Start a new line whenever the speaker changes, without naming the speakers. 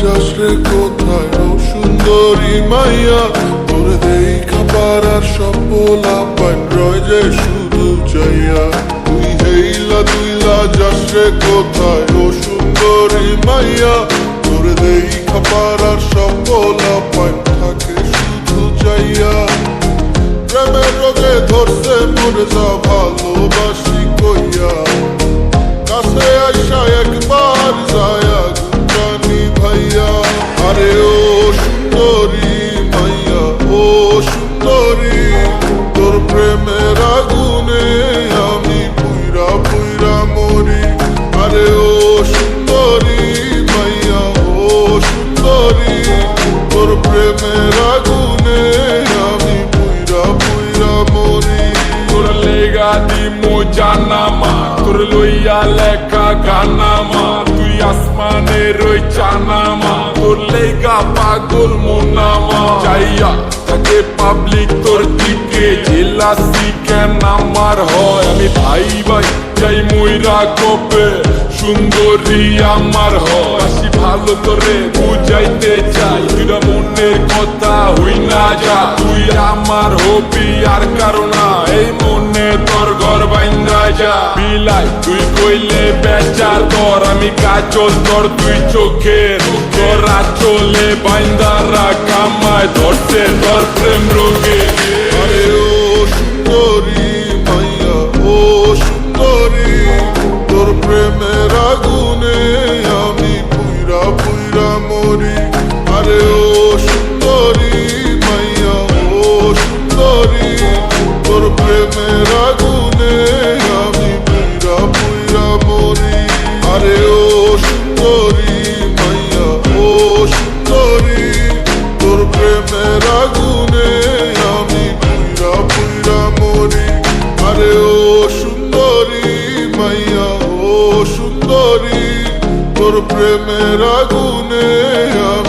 যাস রে কোথায় ও সুন্দরী মাইয়া, তোর দেখা পারার সব পোলা পান রয় যে শুধু চাইয়া। তুই হেইলা দুইলা যাস রে কোথায় ও সুন্দরী মাইয়া, তোর দেখা পারার সব পোলা পান থাকে শুধু চাইয়া। প্রেমের রোগে ধরছে মরে যা ভালোবাসি কইয়া, কাছে আইসা একবার যায়া গুটানি ভাইয়া। আরে ও সুন্দরী মাইয়া, ও সুন্দরী, তোর প্রেমের আগুনে আমি পুইরা পুইরা মরি। আরে ও সুন্দরী মাইয়া, ও সুন্দরী, তোর প্রেমের আগুনে আমি পুইরা পুইরা মরি।
তোর লেগা দিমু জানামা, তোর লইয়া লেখা গানামা, তুই আসমানের ওই চানামা, তোর লেগা পাগল মোনামা। চাইয়া থাকে পাবলিক তোর দিকে, জেলাসি কেন আমার হয়, আমি ভাই ভাই চাই মইরা কপে সুন্দরী আমার হয়। আসি ভালো করে বুঝাইতে চাই, তুইরা মনের কথা হই না যা, তুই আমার হবি আর কারণ এই মনে তোর ঘর বাইন্দা যা। বিলাই তুই কইলে বেচার তোর, আমি কাজল তোর তুই চোখের, তোর আচলে বাইন্দা রাখ আমায় ধরতে তোর প্রেম রোগে।
আরে ও সুন্দরী মাইয়া, ও সুন্দরী, তোর প্রেমের আগুনে আমি পুইরা পুইরা মরি। আরে ও সুন্দরী মাইয়া, ও সুন্দরী, তোর প্রেমের আগুনে আমি পুইরা পুইরা মরি। আরে ও সুন্দরী মাইয়া, ও সুন্দরী, তোর প্রেমের আগুনে আমি পুইরা পুইরা মরি। আরে ও সুন্দরী মাইয়া, ও সুন্দরী, তোর প্রেমের আগুনে আমি